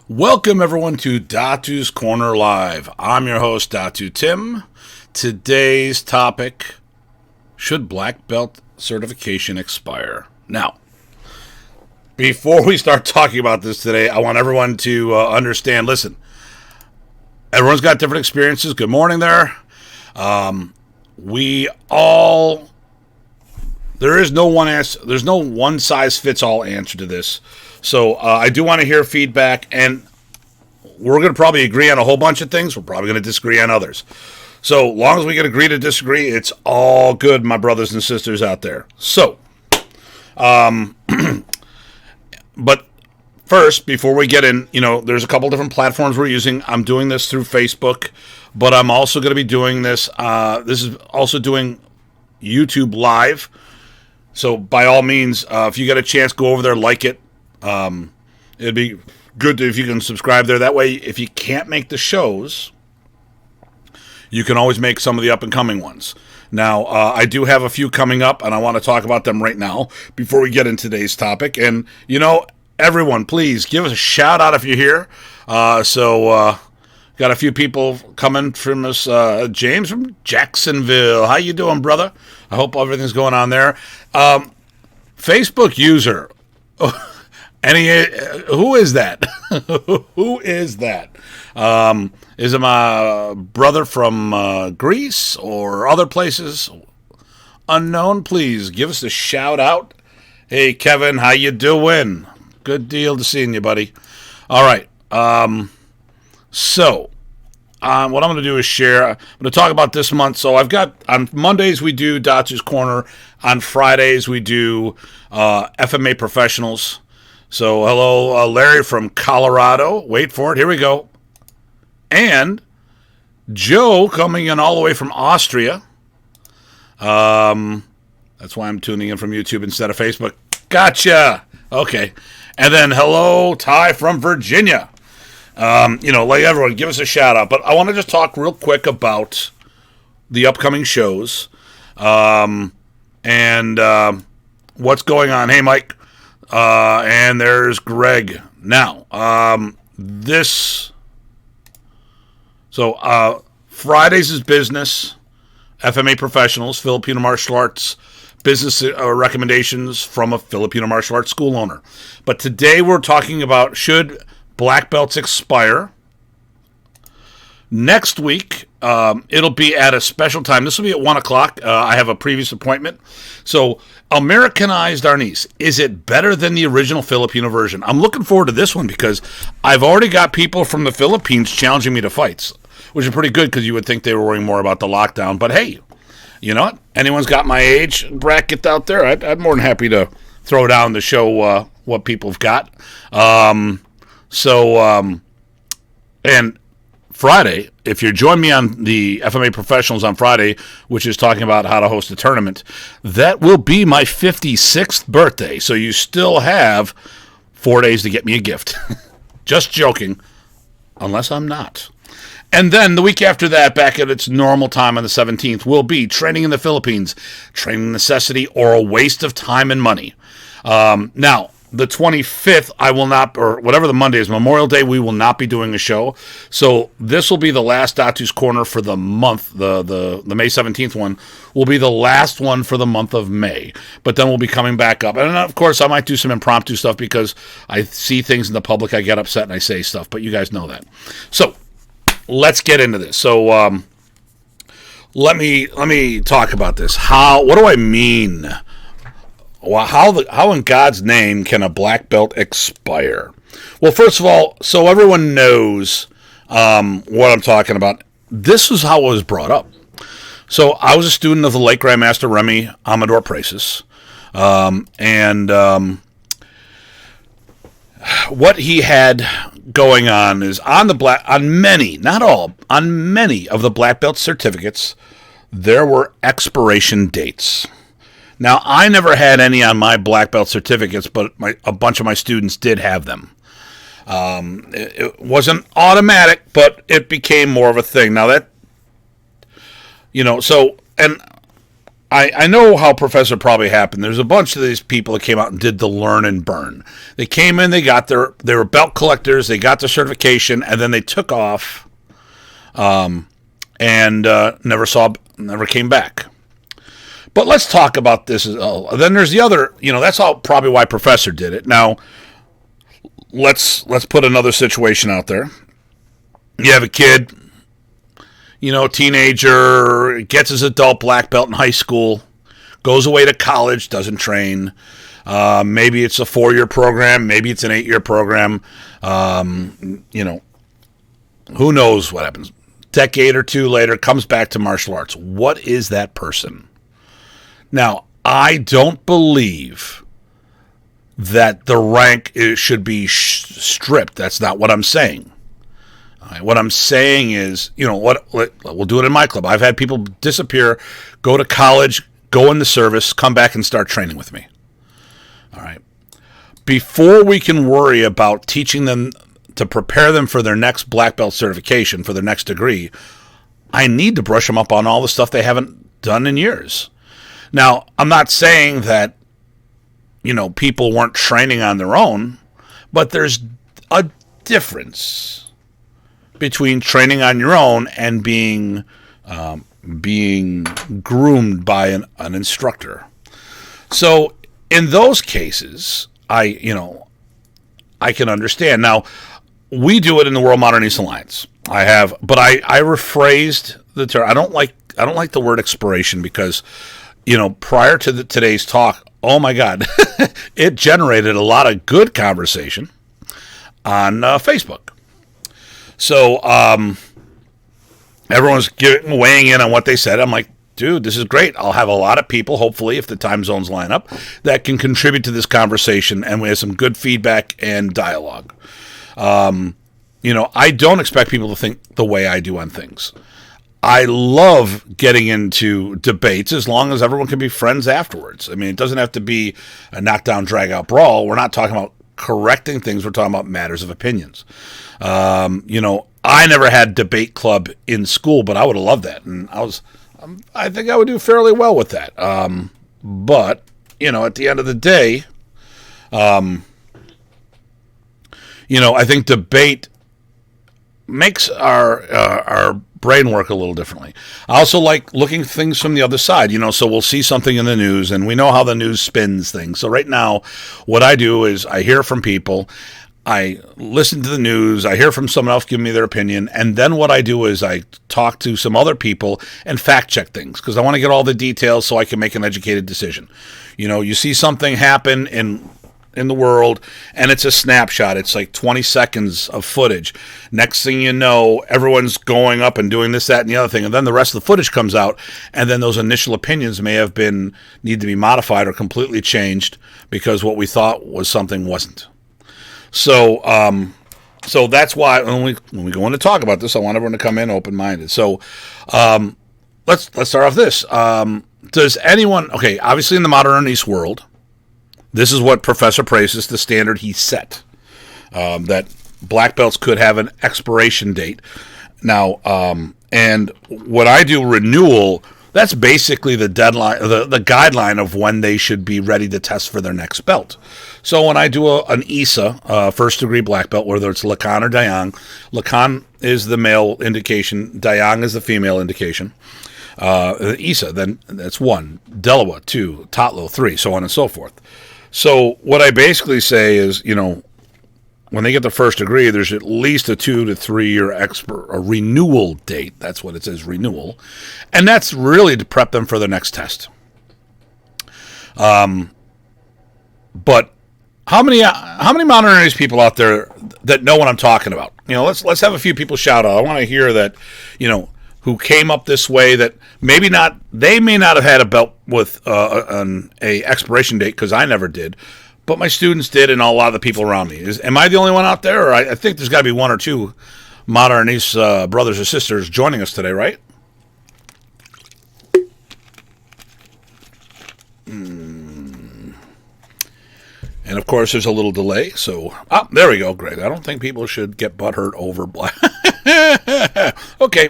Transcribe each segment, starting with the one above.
Welcome everyone to Datu's Corner Live. I'm your host, Datu Tim. Today's topic, should black belt certification expire? Now, before we start talking about this today, I want everyone to understand, listen, everyone's got different experiences. Good morning there. There's no one size fits all answer to this. So I do want to hear feedback, and we're going to probably agree on a whole bunch of things. We're probably going to disagree on others. So long as we can agree to disagree, it's all good, my brothers and sisters out there. So, but first, before we get in, there's a couple different platforms we're using. I'm doing this through Facebook, but I'm also going to be doing this. This is also doing YouTube Live. So by all means, if you get a chance, go over there, like it. It'd be good if you can subscribe there. That way, if you can't make the shows, you can always make some of the up-and-coming ones. Now, I do have a few coming up, and I want to talk about them right now before we get into today's topic. And, everyone, please give us a shout-out if you're here. Got a few people coming from us. James from Jacksonville. How you doing, brother? I hope everything's going on there. Facebook user. Who is that? Who is that? Is it my brother from Greece or other places? Unknown, please give us a shout out. Hey, Kevin, how you doing? Good deal to seeing you, buddy. All right. What I'm going to do is share. I'm going to talk about this month. So I've got, on Mondays we do Datu's Corner. On Fridays we do FMA Professionals. So hello, Larry from Colorado. Wait for it. Here we go. And Joe coming in all the way from Austria. That's why I'm tuning in from YouTube instead of Facebook. Gotcha. Okay. And then hello, Ty from Virginia. Like everyone, give us a shout out. But I want to just talk real quick about the upcoming shows and what's going on. Hey, Mike. And there's Greg. Now, Fridays is business, FMA Professionals, Filipino Martial Arts, business recommendations from a Filipino Martial Arts school owner. But today we're talking about should black belts expire. Next week, it'll be at a special time. This will be at 1 o'clock. I have a previous appointment. So, Americanized Arnis. Is it better than the original Filipino version? I'm looking forward to this one because I've already got people from the Philippines challenging me to fights, which is pretty good because you would think they were worrying more about the lockdown. But hey, you know what? Anyone's got my age bracket out there, I'd more than happy to throw down to show what people have got. And Friday, if you join me on the FMA Professionals on Friday, which is talking about how to host a tournament, that will be my 56th birthday. So you still have 4 days to get me a gift. Just joking, unless I'm not. And then the week after that, back at its normal time on the 17th, will be Training in the Philippines, Training Necessity, or a Waste of Time and Money. Now, the 25th, I will not, or whatever the Monday is, Memorial Day, we will not be doing a show. So this will be the last Datu's Corner for the month. The May 17th one will be the last one for the month of May. But then we'll be coming back up. And of course, I might do some impromptu stuff because I see things in the public, I get upset and I say stuff. But you guys know that. So let's get into this. So let me talk about this. What do I mean? Well, how in God's name can a black belt expire? Well, first of all, so everyone knows what I'm talking about, this is how it was brought up. So I was a student of the late Grandmaster Remy Amador Presas, and what he had going on is on many, not all, on many of the black belt certificates, there were expiration dates. Now, I never had any on my black belt certificates, but a bunch of my students did have them. It wasn't automatic, but it became more of a thing. Now, and I know how Professor probably happened. There's a bunch of these people that came out and did the learn and burn. They came in, they were belt collectors, they got their certification, and then they took off, and never came back. But let's talk about this. Then there's the other, that's all probably why Professor did it. Now, let's put another situation out there. You have a kid, teenager, gets his adult black belt in high school, goes away to college, doesn't train. Maybe it's a 4-year program, maybe it's an 8-year program. Who knows what happens. Decade or two later, comes back to martial arts. What is that person? Now, I don't believe that the rank should be stripped. That's not what I'm saying. What I'm saying is, we'll do it in my club. I've had people disappear, go to college, go in the service, come back and start training with me. All right. Before we can worry about teaching them to prepare them for their next black belt certification, for their next degree, I need to brush them up on all the stuff they haven't done in years. Now, I'm not saying that, people weren't training on their own, but there's a difference between training on your own and being groomed by an instructor. So in those cases, I can understand. Now, we do it in the World Modernist Alliance. But I rephrased the term. I don't like the word expiration because, prior to today's talk, oh my God, it generated a lot of good conversation on Facebook. So everyone's weighing in on what they said. I'm like, dude, this is great. I'll have a lot of people, hopefully, if the time zones line up, that can contribute to this conversation, and we have some good feedback and dialogue. I don't expect people to think the way I do on things. I love getting into debates as long as everyone can be friends afterwards. I mean, it doesn't have to be a knockdown, drag-out brawl. We're not talking about correcting things. We're talking about matters of opinions. I never had debate club in school, but I would have loved that. And I think I would do fairly well with that. But, at the end of the day, I think debate makes our brain work a little differently. I also like looking at things from the other side, so we'll see something in the news, and we know how the news spins things. So right now, what I do is I hear from people, I listen to the news, I hear from someone else giving me their opinion, and then what I do is I talk to some other people and fact check things, because I want to get all the details so I can make an educated decision. You see something happen in the world, and it's a snapshot. It's like 20 seconds of footage. Next thing you know, everyone's going up and doing this, that, and the other thing, and then the rest of the footage comes out, and then those initial opinions need to be modified or completely changed because what we thought was something wasn't. So that's why when we go in to talk about this, I want everyone to come in open-minded. So let's start off this. Does anyone, obviously in the modernist world, this is what Professor Presas, the standard he set, that black belts could have an expiration date. Now, and when I do renewal, that's basically the deadline, the guideline of when they should be ready to test for their next belt. So when I do an ISA, first degree black belt, whether it's Lakan or Dayang, Lakan is the male indication, Dayang is the female indication. ISA, then that's 1, Delawa 2, Tatlo 3, so on and so forth. So what I basically say is, when they get the first degree, there's at least a 2 to 3 year a renewal date. That's what it says, renewal. And that's really to prep them for their next test. But how many modernist people out there that know what I'm talking about? Let's have a few people shout out. I want to hear that, who came up this way, that they may not have had a belt with a expiration date, because I never did, but my students did, and a lot of the people around me. Am I the only one out there? Or I think there's got to be 1 or 2 modernist brothers or sisters joining us today, right? And of course, there's a little delay. So, there we go, Greg. I don't think people should get butthurt over black. Okay.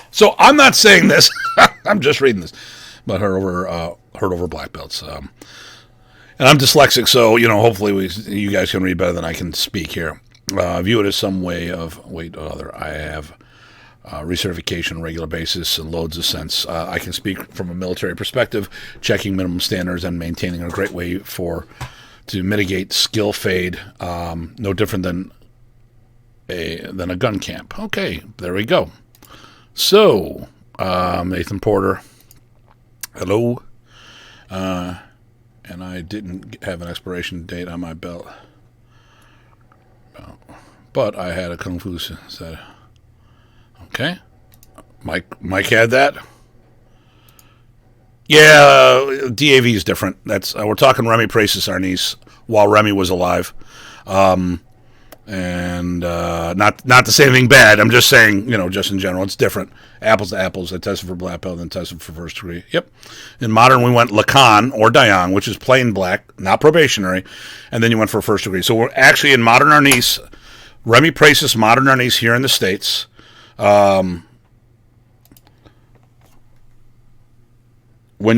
So I'm not saying this. I'm just reading this. but heard over black belts. And I'm dyslexic, so hopefully you guys can read better than I can speak here. View it as some way of I have recertification on a regular basis in loads of sense. I can speak from a military perspective, checking minimum standards and maintaining a great way to mitigate skill fade. No different than a gun camp. Okay, there we go. So, Nathan Porter, hello. And I didn't have an expiration date on my belt. But I had a Kung Fu set. Okay. Mike had that. Yeah, DAV is different. That's we're talking Remy Presas, Arnis, while Remy was alive. And not to say anything bad. I'm just saying, just in general, it's different. Apples to apples. I tested for black belt, then tested for first degree. Yep. In modern, we went Lacan or Dayang, which is plain black, not probationary, and then you went for first degree. So we're actually in modern Arnis, Remy Presas, modern Arnis here in the States. When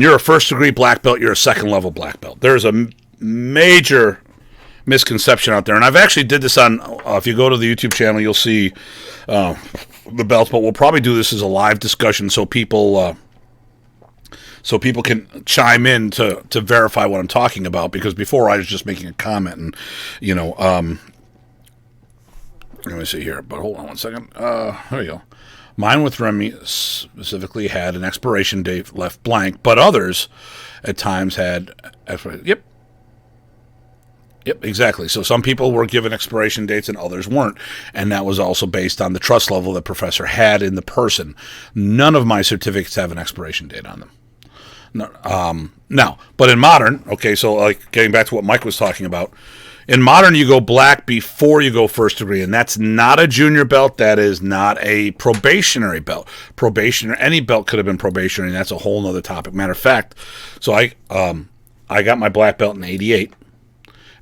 you're a first degree black belt, you're a second level black belt. There's a major misconception out there, and I've actually did this on if you go to the YouTube channel, you'll see the belts, but we'll probably do this as a live discussion so people can chime in to verify what I'm talking about, because before I was just making a comment, and let me see here, but hold on one second. There you go. Mine with Remy specifically had an expiration date left blank, but others at times had. Yep, exactly. So some people were given expiration dates and others weren't, and that was also based on the trust level the professor had in the person. None of my certificates have an expiration date on them. No, now, but in modern, okay, so like getting back to what Mike was talking about, in modern you go black before you go first degree, and that's not a junior belt. That is not a probationary belt. Any belt could have been probationary, and that's a whole other topic. Matter of fact, so I got my black belt in '88.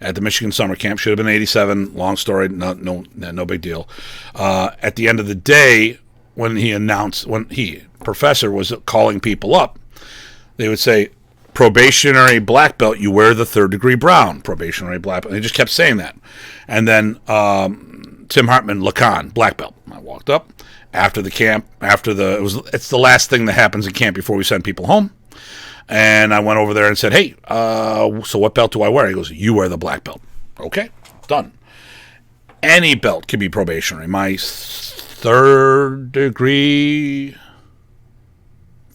At the Michigan summer camp. Should have been 87. Long story, no big deal. At the end of the day, when professor was calling people up, they would say, probationary black belt, you wear the third degree brown. Probationary black belt. And they just kept saying that. And then Tim Hartman, Lacan, black belt. I walked up after the camp, it's the last thing that happens in camp before we send people home. And I went over there and said, hey, so what belt do I wear? He goes, you wear the black belt. Okay, done. Any belt can be probationary. My third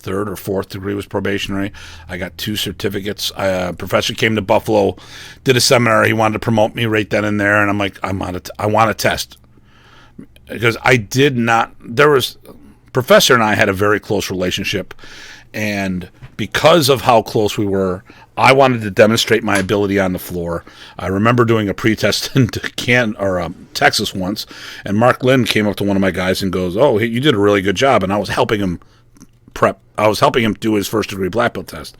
or fourth degree was probationary. I got 2 certificates. A professor came to Buffalo, did a seminar. He wanted to promote me right then and there. And I'm like, I want to test. Because Professor and I had a very close relationship. And because of how close we were, I wanted to demonstrate my ability on the floor. I remember doing a pretest in Texas once, and Mark Lynn came up to one of my guys and goes, "Oh, you did a really good job." And I was helping him prep. I was helping him do his first degree black belt test.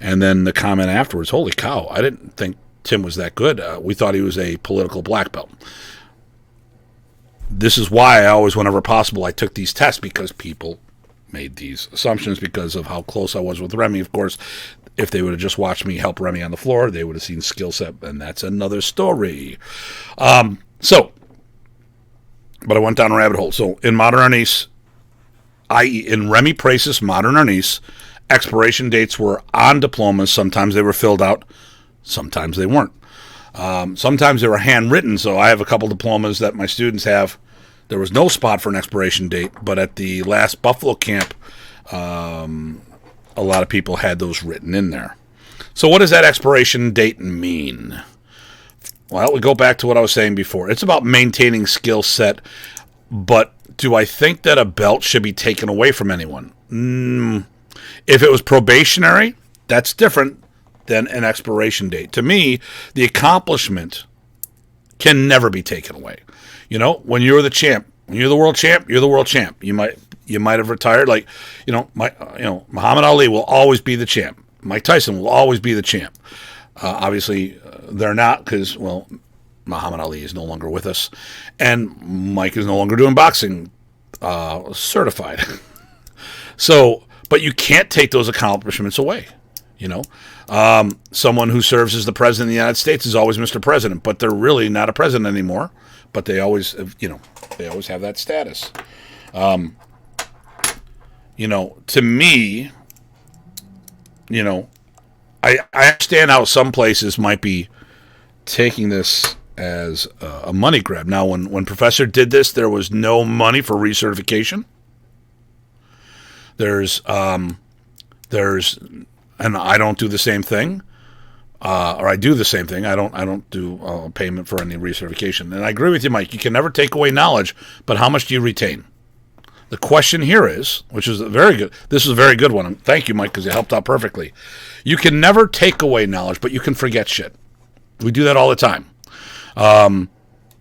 And then the comment afterwards, "Holy cow! I didn't think Tim was that good. We thought he was a political black belt." This is why I always, whenever possible, I took these tests, because people made these assumptions because of how close I was with Remy. Of course, if they would have just watched me help Remy on the floor, they would have seen skill set, and that's another story. But I went down a rabbit hole. So in modern Arnis, i.e. in Remy Presas, modern Arnis, expiration dates were on diplomas. Sometimes they were filled out, sometimes they weren't. Sometimes they were handwritten, so I have a couple diplomas that my students have. There was no spot for an expiration date, but at the last Buffalo camp, a lot of people had those written in there. So what does that expiration date mean? Well, we go back to what I was saying before. It's about maintaining skill set, but do I think that a belt should be taken away from anyone? If it was probationary, that's different than an expiration date. To me, the accomplishment can never be taken away. When you're the champ, when you're the world champ, you're the world champ. You might have retired. Muhammad Ali will always be the champ. Mike Tyson will always be the champ. Obviously, they're not, because, Muhammad Ali is no longer with us, and Mike is no longer doing boxing certified. So, But you can't take those accomplishments away. Someone who serves as the president of the United States is always Mr. President, but they're really not a president anymore. But they always, they always have that status. To me, I understand how some places might be taking this as a money grab. Now, when Professor did this, there was no money for recertification. There's, and I don't do the same thing, or I do the same thing. I don't do payment for any recertification. And I agree with you, Mike. You can never take away knowledge, but how much do you retain? The question here is, which is very good. This is a very good one. Thank you, Mike, because you helped out perfectly. You can never take away knowledge, but you can forget shit. We do that all the time.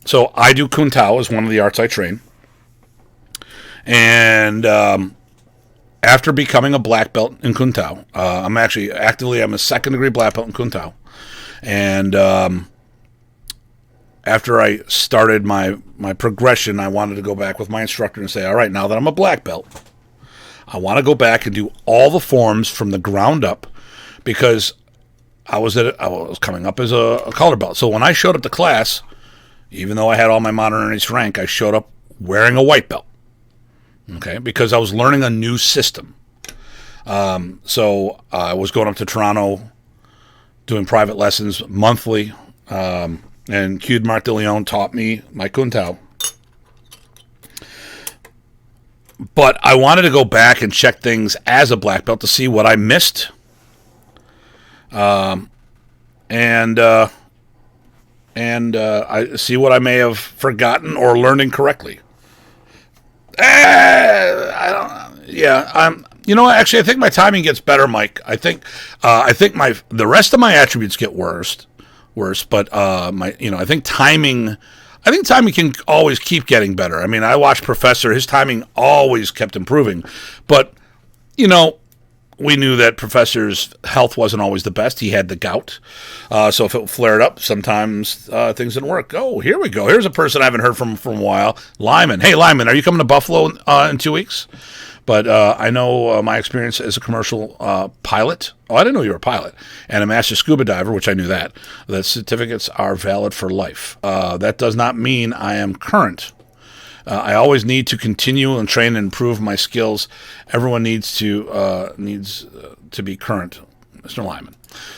So I do Kun Tao as one of the arts I train. And after becoming a black belt in Kun Tao, I'm a second degree black belt in Kun Tao. And after I started my progression, I wanted to go back with my instructor and say, all right, now that I'm a black belt, I want to go back and do all the forms from the ground up, because I was coming up as a color belt. So when I showed up to class, even though I had all my modern Arnis rank, I showed up wearing a white belt. Okay, because I was learning a new system. So I was going up to Toronto, doing private lessons monthly, and Q Marc de Leon taught me my Kun Tao. But I wanted to go back and check things as a black belt to see what I missed. And I see what I may have forgotten or learned incorrectly. Actually, I think my timing gets better, Mike. I think the rest of my attributes get worse, but I think timing can always keep getting better. I mean, I watched Professor, his timing always kept improving, but we knew that Professor's health wasn't always the best. He had the gout. So if it flared up, sometimes things didn't work. Oh, here we go. Here's a person I haven't heard from a while. Lyman. Hey, Lyman, are you coming to Buffalo in 2 weeks? But I know my experience as a commercial pilot. Oh, I didn't know you were a pilot. And a master scuba diver, which I knew that certificates are valid for life. That does not mean I am current. I always need to continue and train and improve my skills. Everyone needs to be current, Mr. Lyman.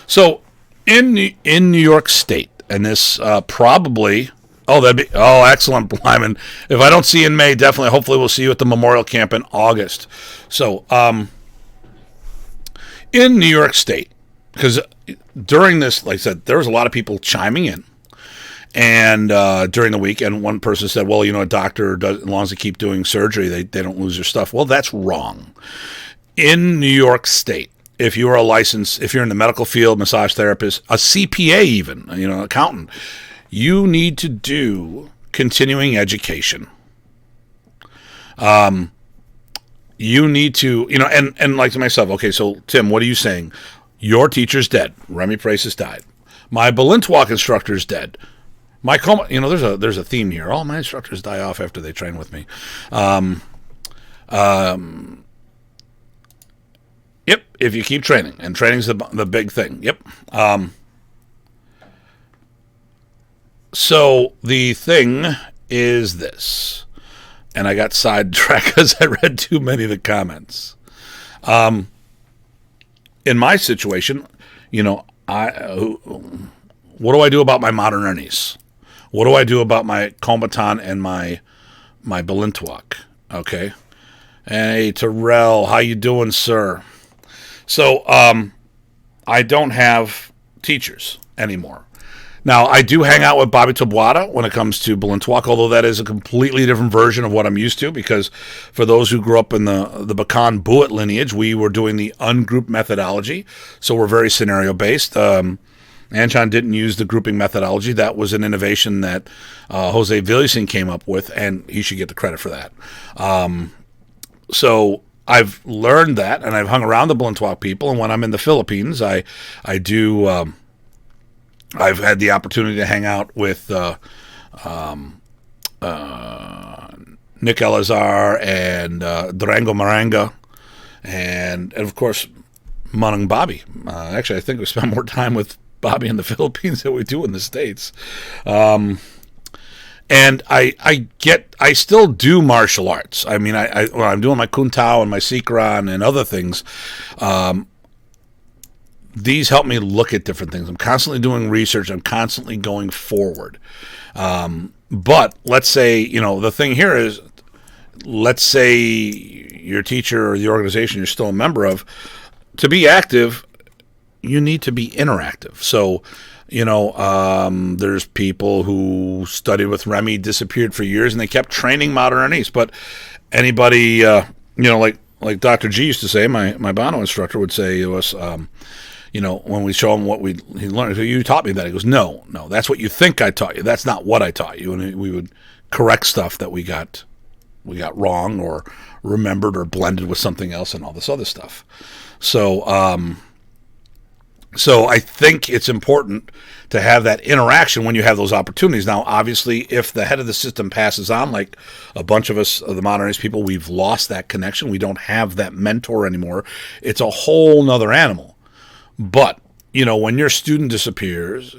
So in New York State, and this probably, excellent, Lyman. If I don't see you in May, definitely, hopefully we'll see you at the Memorial Camp in August. So in New York State, because during this, like I said, there was a lot of people chiming in. And during the week, and one person said, well, a doctor, as long as they keep doing surgery, they don't lose their stuff. Well, that's wrong. In New York State, if you are if you're in the medical field, massage therapist, a CPA even, accountant, you need to do continuing education. You need to, and like to myself, okay, so Tim, what are you saying? Your teacher's dead. Remy Presas died. My Balintwalk instructor's dead. My coma, there's a theme here. All my instructors die off after they train with me. Yep. If you keep training, and training's the big thing. Yep. So the thing is this, and I got sidetracked because I read too many of the comments. In my situation, what do I do about my modern Arnis? What do I do about my Combatant and my Balintwalk? Okay. Hey, Terrell, how you doing, sir? So, I don't have teachers anymore. Now, I do hang out with Bobby Tabuada when it comes to Balintwalk, although that is a completely different version of what I'm used to, because for those who grew up in the Bakan Buit lineage, we were doing the ungrouped methodology, so we're very scenario-based. Anchon didn't use the grouping methodology. That was an innovation that Jose Villasin came up with, and he should get the credit for that. So I've learned that, and I've hung around the Balintwalk people, and when I'm in the Philippines, I do... I've had the opportunity to hang out with Nick Elazar and Durango Maranga and of course, Manang Bobby. Actually, I think we spend more time with Bobby in the Philippines than we do in the States. And I still do martial arts. I mean, when I'm doing my Kun Tao and my Sikran and other things, these help me look at different things. I'm constantly doing research. I'm constantly going forward. But let's say, the thing here is, let's say your teacher or the organization you're still a member of, to be active, you need to be interactive. So, there's people who studied with Remy, disappeared for years, and they kept training modern Arnis. But anybody, like Dr. G used to say, my Bano instructor would say to us, when we show him what he learned, you taught me that. He goes, no, that's what you think I taught you. That's not what I taught you. And we would correct stuff that we got wrong or remembered or blended with something else and all this other stuff. So I think it's important to have that interaction when you have those opportunities. Now, obviously, if the head of the system passes on, like a bunch of us, the modernist people, we've lost that connection. We don't have that mentor anymore. It's a whole nother animal. But, when your student disappears,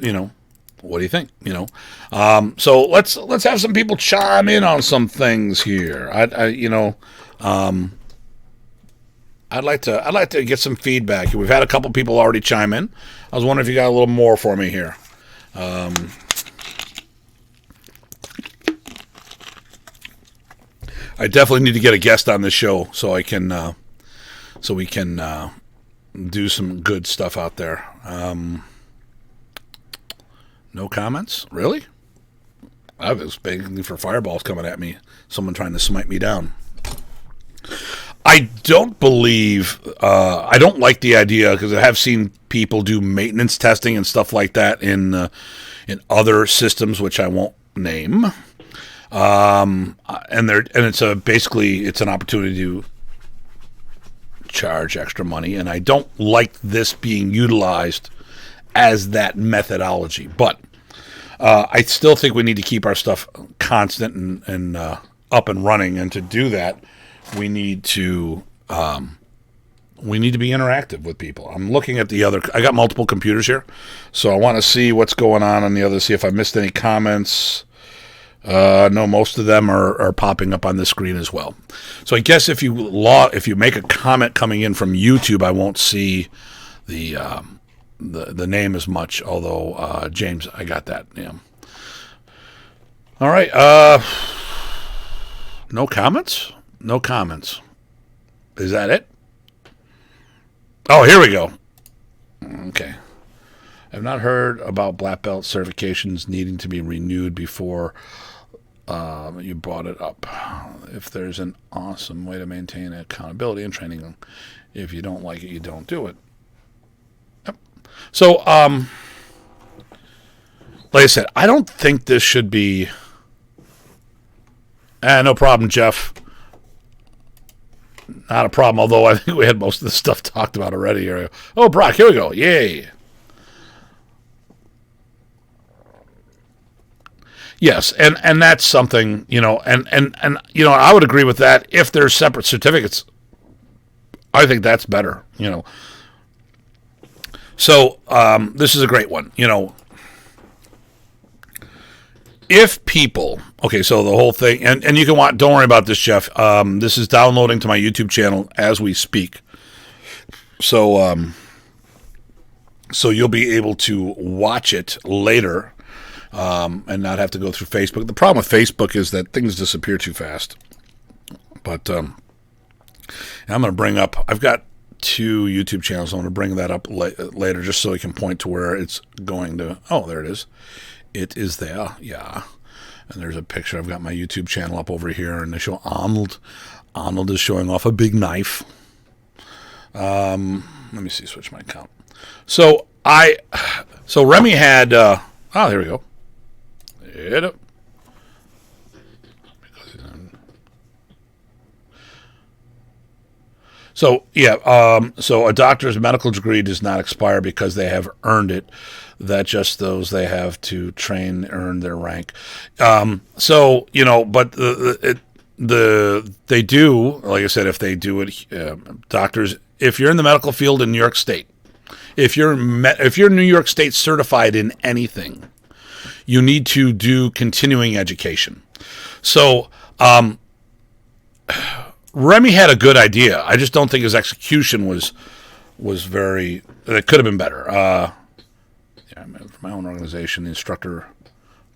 what do you think? So let's have some people chime in on some things here. I'd like to get some feedback. We've had a couple people already chime in. I was wondering if you got a little more for me here. I definitely need to get a guest on this show so we can do some good stuff out there. No comments? Really? I was begging for fireballs coming at me. Someone trying to smite me down. I don't like the idea, because I have seen people do maintenance testing and stuff like that in other systems, which I won't name. And it's an opportunity to charge extra money, and I don't like this being utilized as that methodology. But I still think we need to keep our stuff constant and up and running, and to do that, we need to be interactive with people. I'm looking at I got multiple computers here, so I want to see what's going on the other, see if I missed any comments. No, most of them are popping up on the screen as well. So I guess if you make a comment coming in from YouTube, I won't see the name as much, although James, I got that. Yeah. All right. No comments? No comments. Is that it? Oh, here we go. Okay. I've not heard about black belt certifications needing to be renewed before you brought it up. If there's an awesome way to maintain accountability and training, if you don't like it, you don't do it. Yep. So, like I said, I don't think this should be... no problem, Jeff. Not a problem, although I think we had most of the stuff talked about already. Oh, Brock, here we go. Yay. Yes, and that's something, and I would agree with that. If there's separate certificates, I think that's better, So, this is a great one, If people, okay, so the whole thing, and you can don't worry about this, Jeff. This is downloading to my YouTube channel as we speak. So, so you'll be able to watch it later, and not have to go through Facebook. The problem with Facebook is that things disappear too fast. But I'm going to bring up, I've got 2 YouTube channels. I'm going to bring that up later just so I can point to where it's going to. Oh, there it is. It is there, yeah. And there's a picture. I've got my YouTube channel up over here, and they show Arnold. Arnold is showing off a big knife. Let me see, switch my account. So Remy had, here we go. Hit it. So, so a doctor's medical degree does not expire because they have earned it. That just those they have to train, earn their rank. But they do, like I said, if they do it, doctors, if you're in the medical field in New York State, if you're New York State certified in anything, you need to do continuing education. So Remy had a good idea. I just don't think his execution was very. It could have been better. For my own organization, the instructor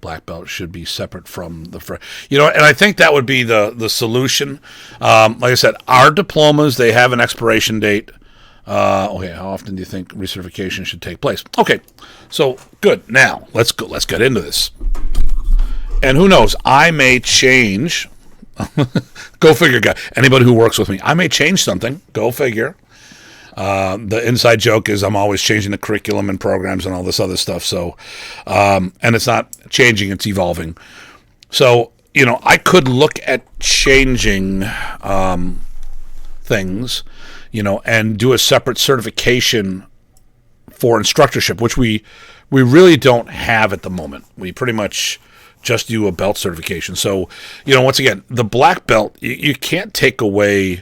black belt should be separate from the and I think that would be the solution. Like I said, our diplomas, they have an expiration date. Okay, how often do you think recertification should take place? Okay, so good. Now let's get into this. And who knows, I may change. Go figure, guy. Anybody who works with me, I may change something. Go figure. The inside joke is I'm always changing the curriculum and programs and all this other stuff. So, and it's not changing, it's evolving. So, I could look at changing things, and do a separate certification for instructorship, which we really don't have at the moment. We pretty much just do a belt certification. So, once again, the black belt, you can't take away...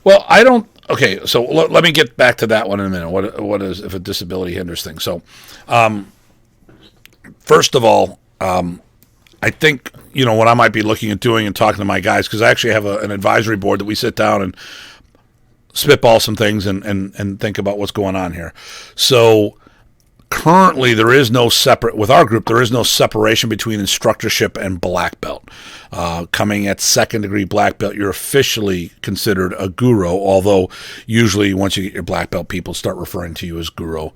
Well, I don't... Okay, so let me get back to that one in a minute. What is if a disability hinders things? So, first of all, I think, what I might be looking at doing and talking to my guys, because I actually have an advisory board that we sit down and spitball some things and think about what's going on here. So... Currently, there is no with our group, there is no separation between instructorship and black belt. Coming at second degree black belt, you're officially considered a guru, although usually once you get your black belt, people start referring to you as guru.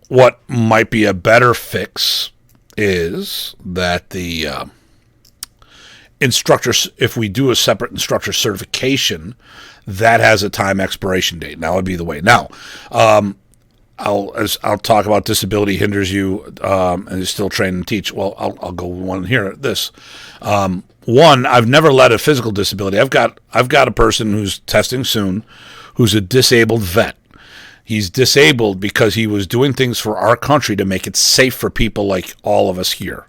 What might be a better fix is that the instructors, if we do a separate instructor certification, that has a time expiration date. Now would be the way. Now, I'll talk about disability hinders you, and you still train and teach. Well, I'll go one here. This one, I've never led a physical disability. I've got a person who's testing soon, who's a disabled vet. He's disabled because he was doing things for our country to make it safe for people like all of us here.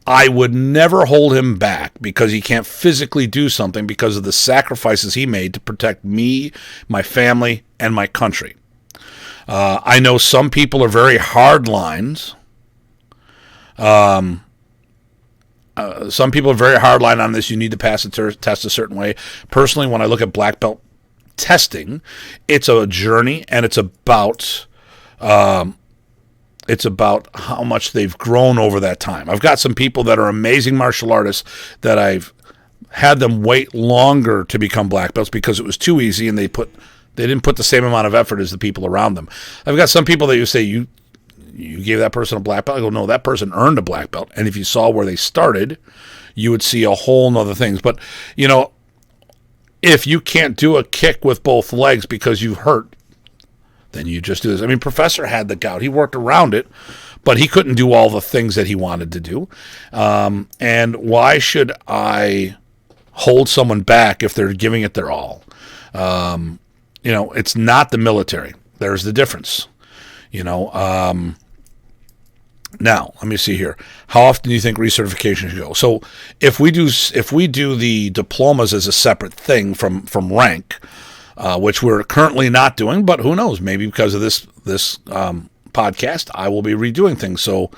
I would never hold him back because he can't physically do something because of the sacrifices he made to protect me, my family, and my country. I know some people are very hard lines. Some people are very hard line on this. You need to pass the test a certain way. Personally, when I look at black belt testing, it's a journey, and it's about how much they've grown over that time. I've got some people that are amazing martial artists that I've had them wait longer to become black belts because it was too easy and they didn't put the same amount of effort as the people around them. I've got some people that you say, you gave that person a black belt. I go, no, that person earned a black belt. And if you saw where they started, you would see a whole nother things. But, if you can't do a kick with both legs because you hurt, then you just do this. I mean, Professor had the gout. He worked around it, but he couldn't do all the things that he wanted to do. And why should I hold someone back if they're giving it their all? It's not the military. There's the difference. Now, let me see here. How often do you think recertification should go? So if we do the diplomas as a separate thing from rank, which we're currently not doing, but who knows? Maybe because of this podcast, I will be redoing things. So,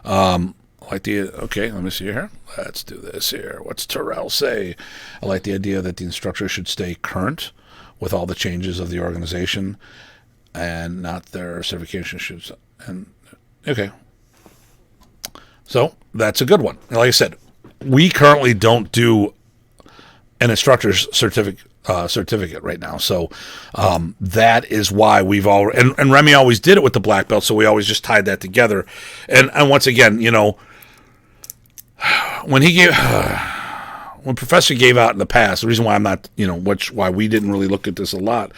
okay, let me see here. Let's do this here. What's Terrell say? I like the idea that the instructor should stay current with all the changes of the organization and not their certification should. And okay, so that's a good one. Like I said, we currently don't do an instructor's certificate right now. So that is why we've all and Remy always did it with the black belt, so we always just tied that together. And once again, when Professor gave out in the past, the reason why I'm not, why we didn't really look at this a lot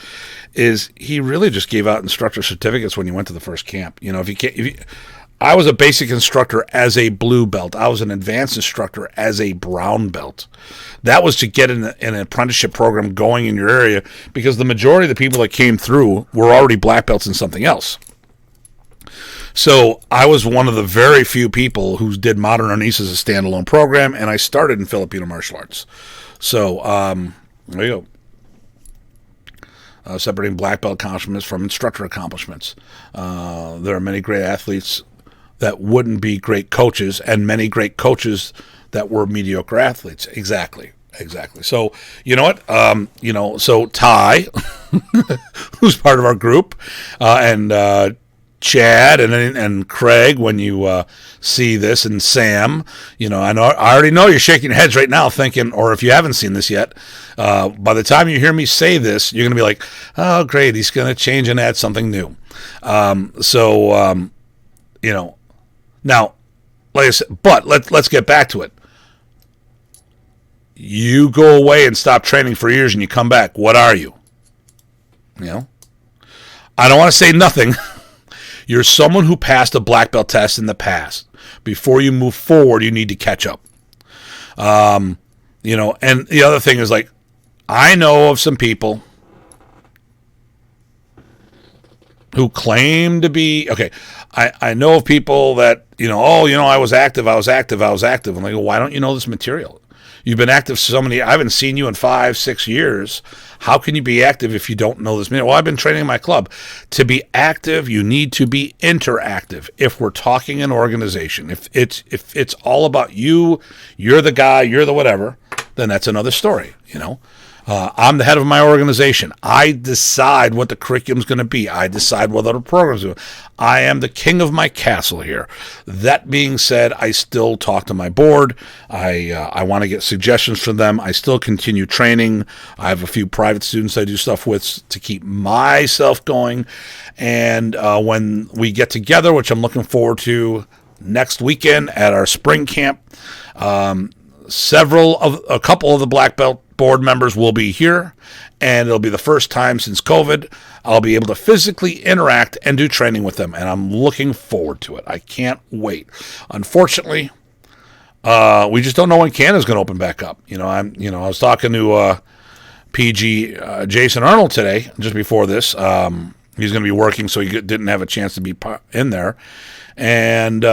is he really just gave out instructor certificates when you went to the first camp. I was a basic instructor as a blue belt. I was an advanced instructor as a brown belt. That was to get an apprenticeship program going in your area because the majority of the people that came through were already black belts in something else. So I was one of the very few people who did Modern Arnis as a standalone program, and I started in Filipino Martial Arts. So there you go. Separating black belt accomplishments from instructor accomplishments. There are many great athletes that wouldn't be great coaches, and many great coaches that were mediocre athletes. Exactly. So you know what? So Ty, who's part of our group, and Chad and Craig, when you see this, and Sam, I already know you're shaking your heads right now thinking, or if you haven't seen this yet, by the time you hear me say this, you're going to be like, oh, great, he's going to change and add something new. Now, like I said, but let's get back to it. You go away and stop training for years and you come back. What are you? I don't want to say nothing. You're someone who passed a black belt test in the past. Before you move forward, you need to catch up. And the other thing is, like, I know of some people who claim to be, okay, I know of people that, I was active. I'm like, well, why don't you know this material? You've been active I haven't seen you in 5-6 years. How can you be active if you don't know this material? Well, I've been training in my club. To be active, you need to be interactive. If we're talking an organization, if it's all about you, you're the guy, you're the whatever, then that's another story, I'm the head of my organization. I decide what the curriculum's going to be. I decide what other programs do. I am the king of my castle here. That being said, I still talk to my board. I want to get suggestions from them. I still continue training. I have a few private students I do stuff with to keep myself going. And when we get together, which I'm looking forward to next weekend at our spring camp, a couple of the black belt board members will be here, and it'll be the first time since COVID I'll be able to physically interact and do training with them, and I'm looking forward to it. I can't wait. Unfortunately, we just don't know when Canada's going to open back up. I was talking to PG Jason Arnold today, just before this. He's going to be working, so he didn't have a chance to be in there, and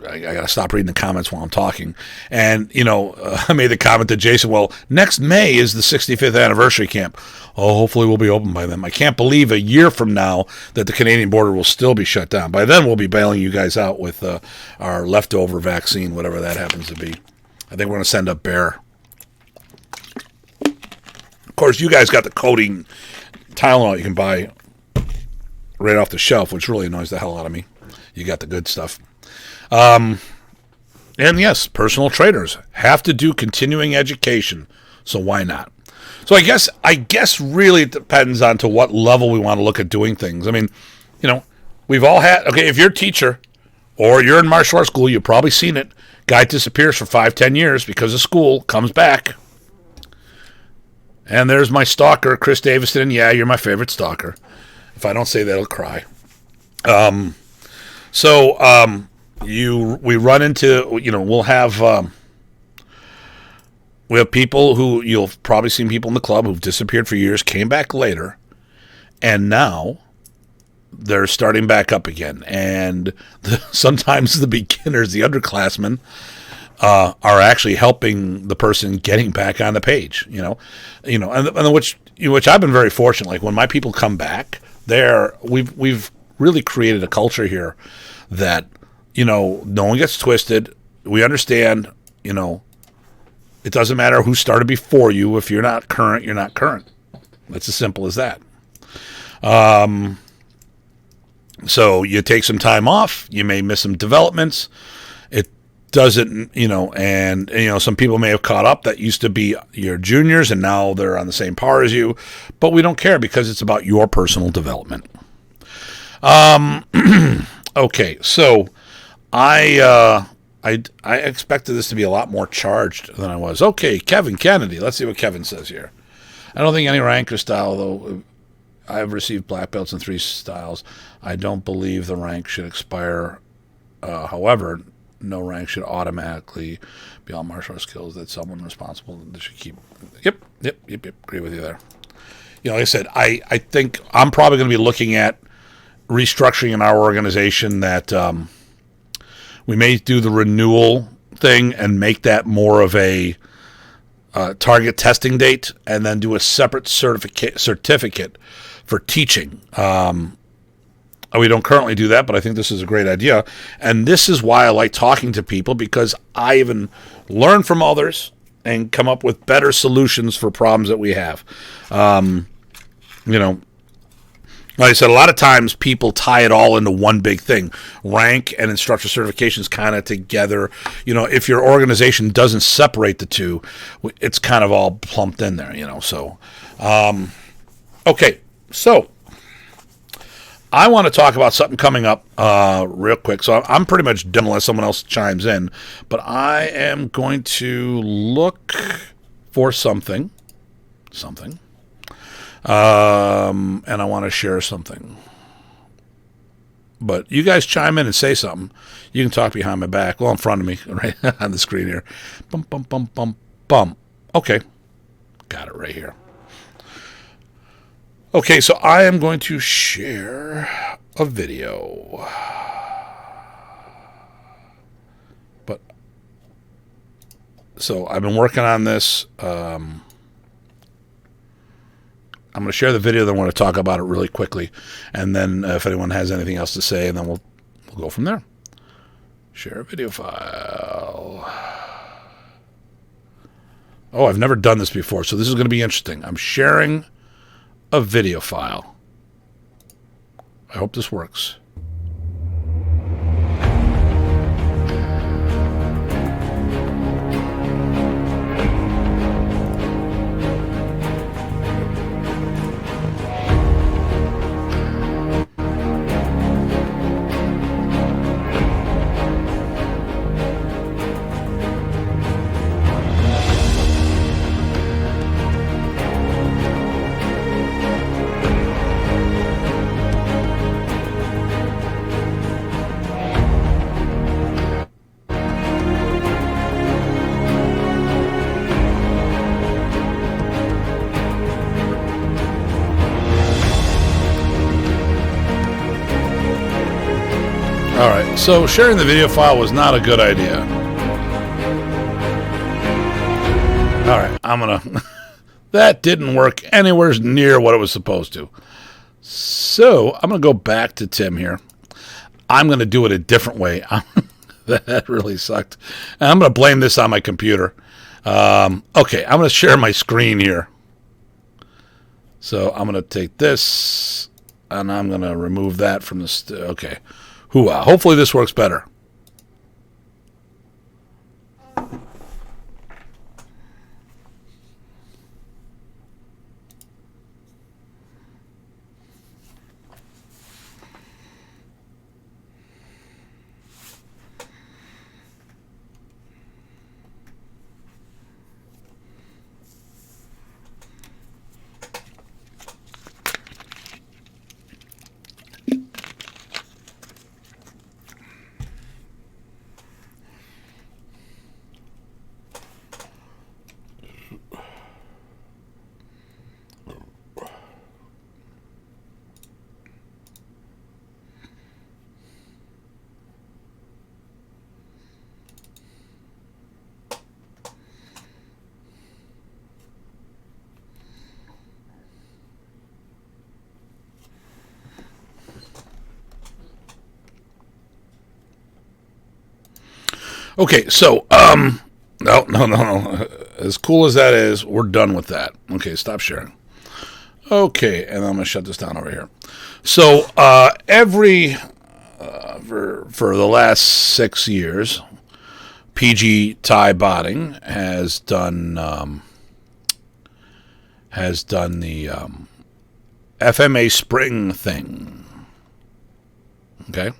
I got to stop reading the comments while I'm talking. And, I made the comment to Jason, well, next May is the 65th anniversary camp. Oh, hopefully we'll be open by then. I can't believe a year from now that the Canadian border will still be shut down. By then, we'll be bailing you guys out with our leftover vaccine, whatever that happens to be. I think we're going to send up Bear. Of course, you guys got the codeine Tylenol you can buy right off the shelf, which really annoys the hell out of me. You got the good stuff. And yes, personal trainers have to do continuing education, so why not? So I guess really it depends on to what level we want to look at doing things. I mean, we've all had, okay, if you're a teacher or you're in martial arts school, you've probably seen it. Guy disappears for 5-10 years because of school, comes back. And there's my stalker, Chris Davison, and yeah, you're my favorite stalker. If I don't say that, I'll cry. We run into, we have people who, you'll probably seen people in the club who've disappeared for years, came back later, and now they're starting back up again. And sometimes the beginners, the underclassmen, are actually helping the person getting back on the page, and which I've been very fortunate. Like when my people come back, we've really created a culture here that, no one gets twisted. We understand, it doesn't matter who started before you. If you're not current, you're not current. It's as simple as that. So you take some time off. You may miss some developments. It doesn't, and some people may have caught up that used to be your juniors and now they're on the same par as you. But we don't care because it's about your personal development. Okay, so I expected this to be a lot more charged than I was. Okay, Kevin Kennedy. Let's see what Kevin says here. I don't think any rank or style, though. I've received black belts in 3 styles. I don't believe the rank should expire. However, no rank should automatically be all martial arts skills that someone responsible should keep. Yep. Agree with you there. like I said, I think I'm probably going to be looking at restructuring in our organization that we may do the renewal thing and make that more of a target testing date, and then do a separate certificate for teaching. We don't currently do that, but I think this is a great idea. And this is why I like talking to people, because I even learn from others and come up with better solutions for problems that we have. Like I said, a lot of times people tie it all into one big thing. Rank and instructor certifications kind of together. If your organization doesn't separate the two, it's kind of all plumped in there, So, okay. So, I want to talk about something coming up real quick. So, I'm pretty much done unless someone else chimes in. But I am going to look for something. And I want to share something. But you guys chime in and say something. You can talk behind my back. Well, in front of me, right on the screen here. Bum, bum, bum, bum, bum. Okay. Got it right here. Okay, so I am going to share a video. So I've been working on this. I'm going to share the video, then I want to talk about it really quickly. And then if anyone has anything else to say, and then we'll go from there. Share a video file. Oh, I've never done this before, so this is going to be interesting. I'm sharing a video file. I hope this works. Alright, so sharing the video file was not a good idea. Alright, I'm gonna... that didn't work anywhere near what it was supposed to. So, I'm gonna go back to Tim here. I'm gonna do it a different way. That really sucked. And I'm gonna blame this on my computer. Okay, I'm gonna share my screen here. So, I'm gonna take this, and I'm gonna remove that from the... okay. Hopefully this works better. Okay, so, no. As cool as that is, we're done with that. Okay, stop sharing. Okay, and I'm going to shut this down over here. So, for the last 6 years, PG Thai Botting has done the FMA spring thing. Okay?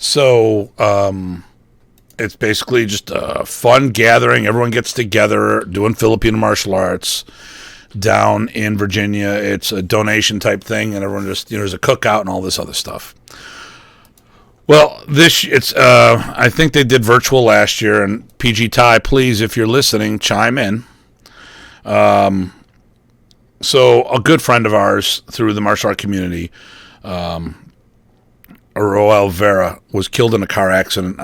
So, it's basically just a fun gathering. Everyone gets together doing Filipino martial arts down in Virginia. It's a donation type thing, and everyone just, there's a cookout and all this other stuff. Well, I think they did virtual last year, and PG Thai, please, if you're listening, chime in. So a good friend of ours through the martial art community, Roel Vera, was killed in a car accident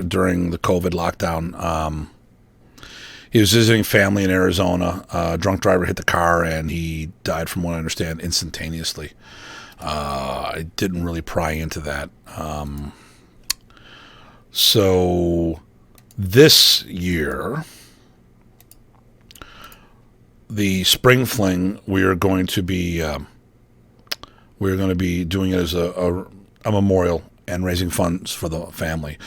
during the COVID lockdown. He was visiting family in Arizona. A drunk driver hit the car, and he died, from what I understand, instantaneously. I didn't really pry into that. So this year, the Spring Fling, we're going to be doing it as a memorial and raising funds for the family.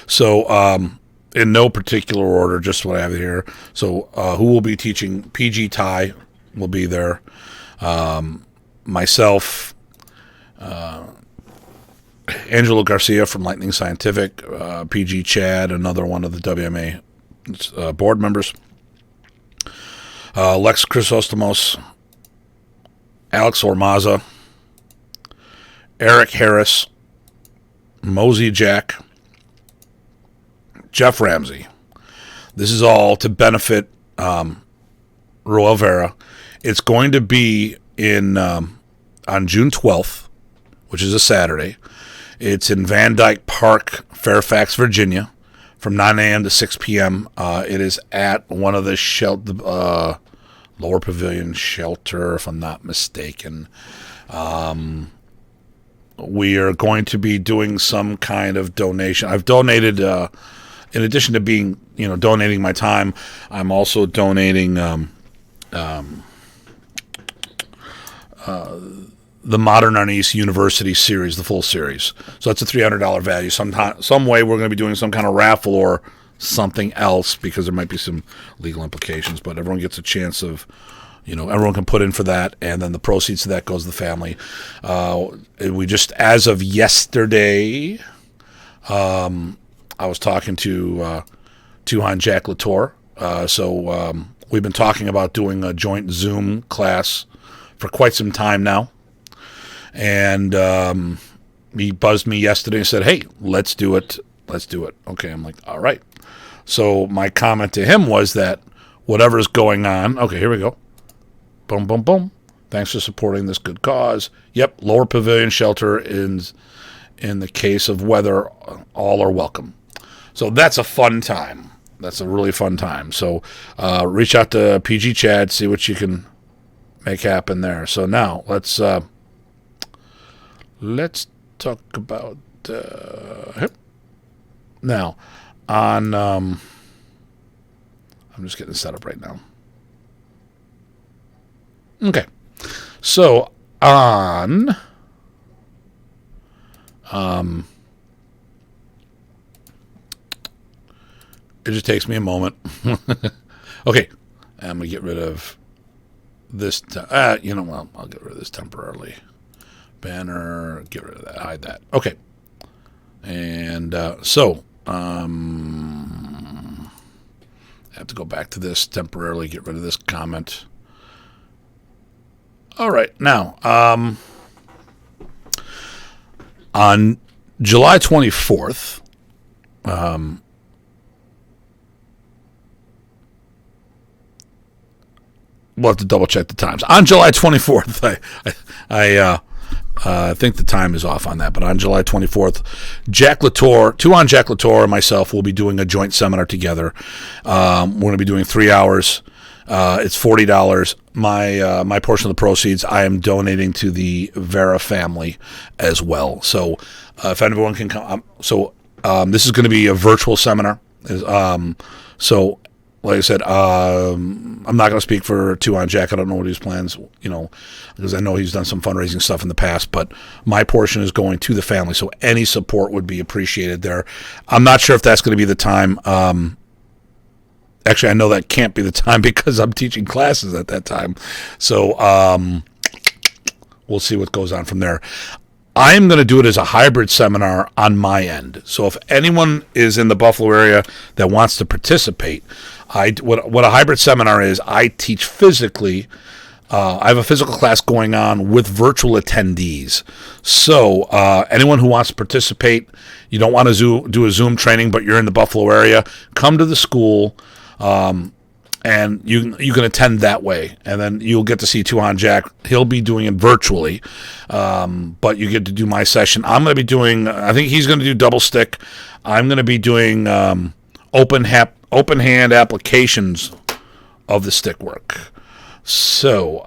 So in no particular order, just what I have here. So who will be teaching? PG Thai will be there. Myself, Angelo Garcia from Lightning Scientific, PG Chad, another one of the WMA board members, Lex Chrysostomos, Alex Ormaza, Eric Harris, Mosey Jack, Jeff Ramsey. This is all to benefit Roel Vera. It's going to be on June 12th, which is a Saturday. It's in Van Dyke Park, Fairfax, Virginia, from 9 a.m. to 6 p.m. It is at one of the Lower Pavilion Shelter, if I'm not mistaken. We are going to be doing some kind of donation. I've donated, in addition to being, donating my time, I'm also donating the Modern Arnis University series, the full series. So that's a $300 value. Some way we're going to be doing some kind of raffle or something else, because there might be some legal implications, but everyone gets a chance of, everyone can put in for that, and then the proceeds of that goes to the family. We just, as of yesterday, I was talking to Tuhan Jack Latour. So we've been talking about doing a joint Zoom class for quite some time now. And he buzzed me yesterday and said, hey, let's do it. Okay, I'm like, all right. So my comment to him was that whatever's going on, okay, here we go. Boom, boom, boom. Thanks for supporting this good cause. Yep, Lower Pavilion Shelter in the case of weather, all are welcome. So that's a fun time. That's a really fun time. So reach out to PG Chad, see what you can make happen there. So now let's talk about now on. I'm just getting set up right now. Okay, so on. It just takes me a moment. Okay, I'm gonna get rid of this. I'll get rid of this temporarily. Banner, get rid of that, hide that. Okay. And I have to go back to this temporarily, get rid of this comment. All right. Now, on July 24th, we'll have to double check the times. On July 24th, I think the time is off on that, but on July 24th, Tuhan Jack Latour and myself will be doing a joint seminar together. We're going to be doing 3 hours. It's $40. My portion of the proceeds I am donating to the Vera family as well. So if anyone can come, this is going to be a virtual seminar. So like I said, I'm not going to speak for Tuhan Jack. I don't know what his plans, because I know he's done some fundraising stuff in the past, but my portion is going to the family. So any support would be appreciated there. I'm not sure if that's going to be the time. Actually, I know that can't be the time because I'm teaching classes at that time. So we'll see what goes on from there. I'm going to do it as a hybrid seminar on my end. So if anyone is in the Buffalo area that wants to participate, what a hybrid seminar is, I teach physically. I have a physical class going on with virtual attendees. So anyone who wants to participate, you don't want to do a Zoom training, but you're in the Buffalo area, come to the school. and you can attend that way, and then you'll get to see Tuan Jack. He'll be doing it virtually, but you get to do my session. I'm going to be doing. I think he's going to do double stick. I'm going to be doing open hand applications of the stick work. So,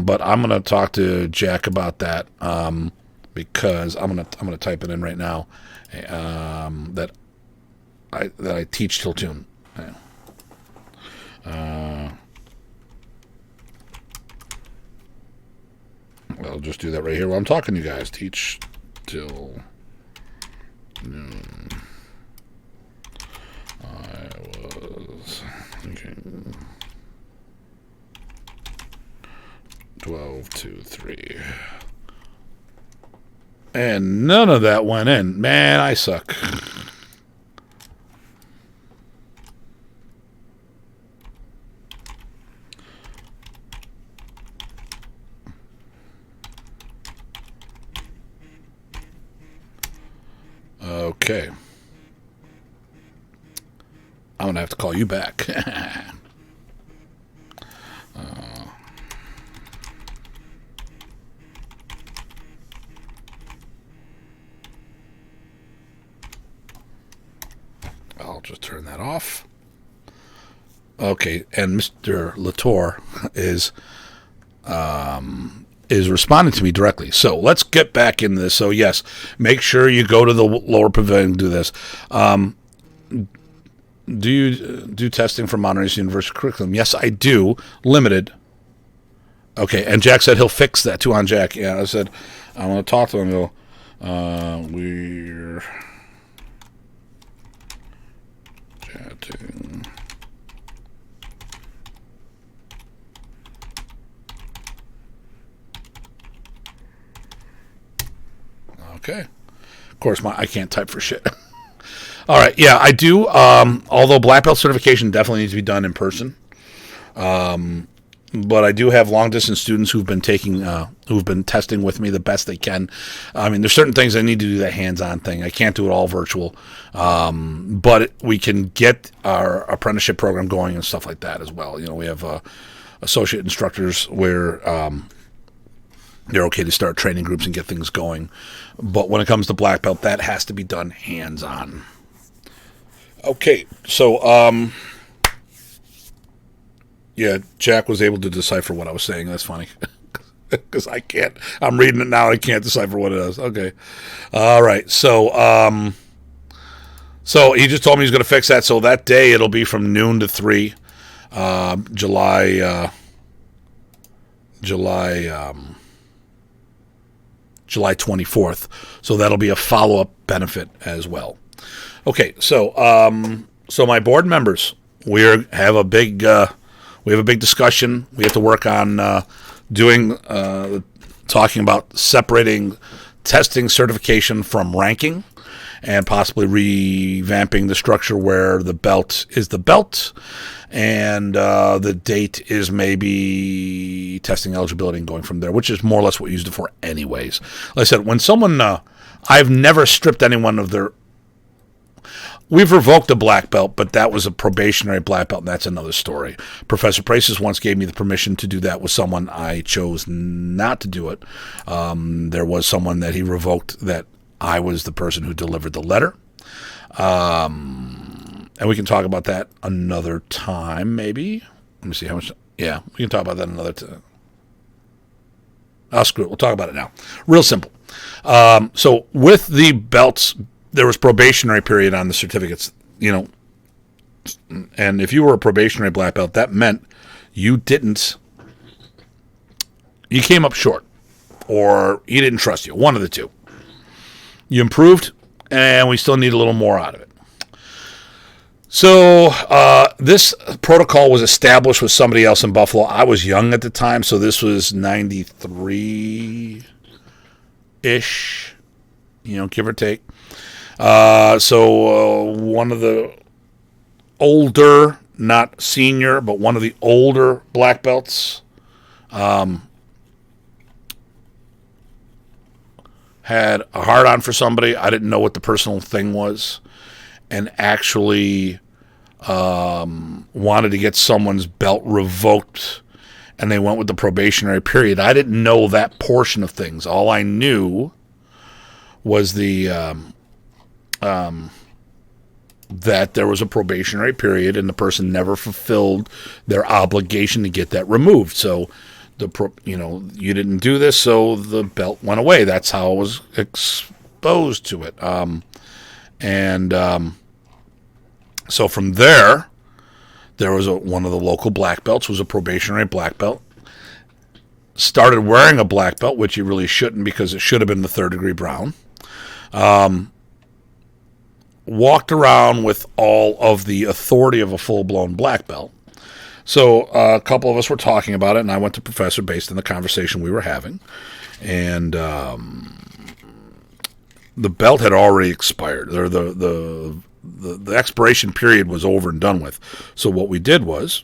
but I'm going to talk to Jack about that because I'm gonna type it in right now that I teach till June. I'll just do that right here while I'm talking to you guys. Teach till noon. I was thinking 12 to 3. And none of that went in. Man, I suck. Okay. I'm going to have to call you back. I'll just turn that off. Okay, and Mr. Latour is responding to me directly. So let's get back into this. So yes, make sure you go to the lower pavilion and do this. Do you do testing for Arnis University curriculum? Yes, I do. Limited. Okay, and Jack said he'll fix that too on Jack. Yeah, I said I'm going to talk to him and go, we're chatting. Okay. Of course, I can't type for shit. All right. Yeah, I do. Although black belt certification definitely needs to be done in person. But I do have long distance students who've been testing with me the best they can. I mean, there's certain things I need to do that hands-on thing. I can't do it all virtual. But we can get our apprenticeship program going and stuff like that as well. You know, we have associate instructors where they're okay to start training groups and get things going. But when it comes to black belt, that has to be done hands-on. Okay, so, yeah, Jack was able to decipher what I was saying. That's funny. Because I can't. I'm reading it now. I can't decipher what it is. Okay. All right. So he just told me he's going to fix that. So that day it'll be from noon to 3, July 24th. So that'll be a follow-up benefit as well. Okay. So my board members, we have a big discussion. We have to work on talking about separating testing certification from ranking and possibly revamping the structure where the belt is the belt and the date is maybe testing eligibility and going from there, which is more or less what we used it for anyways. Like I said, when someone, I've never stripped anyone of their... We've revoked a black belt, but that was a probationary black belt, and that's another story. Professor Presas once gave me the permission to do that with someone. I chose not to do it. There was someone that he revoked that I was the person who delivered the letter. And we can talk about that another time, maybe. Let me see how much... Yeah, we can talk about that another time. Screw it. We'll talk about it now. Real simple. So with the belts... There was probationary period on the certificates, you know, and if you were a probationary black belt, that meant you came up short, or he didn't trust you, one of the two. You improved, and we still need a little more out of it. So this protocol was established with somebody else in Buffalo. I was young at the time, so this was 93-ish, you know, give or take. So one of the older, not senior, but one of the older black belts had a hard-on for somebody. I didn't know what the personal thing was, and actually wanted to get someone's belt revoked, and they went with the probationary period. I didn't know that portion of things. All I knew was that there was a probationary period, and the person never fulfilled their obligation to get that removed. So, you didn't do this, so the belt went away. That's how I was exposed to it. So from there was one of the local black belts, was a probationary black belt. Started wearing a black belt, which you really shouldn't, because it should have been the 3rd degree brown. Walked around with all of the authority of a full-blown black belt. So a couple of us were talking about it, and I went to Professor based on the conversation we were having. And the belt had already expired. The expiration period was over and done with. So what we did was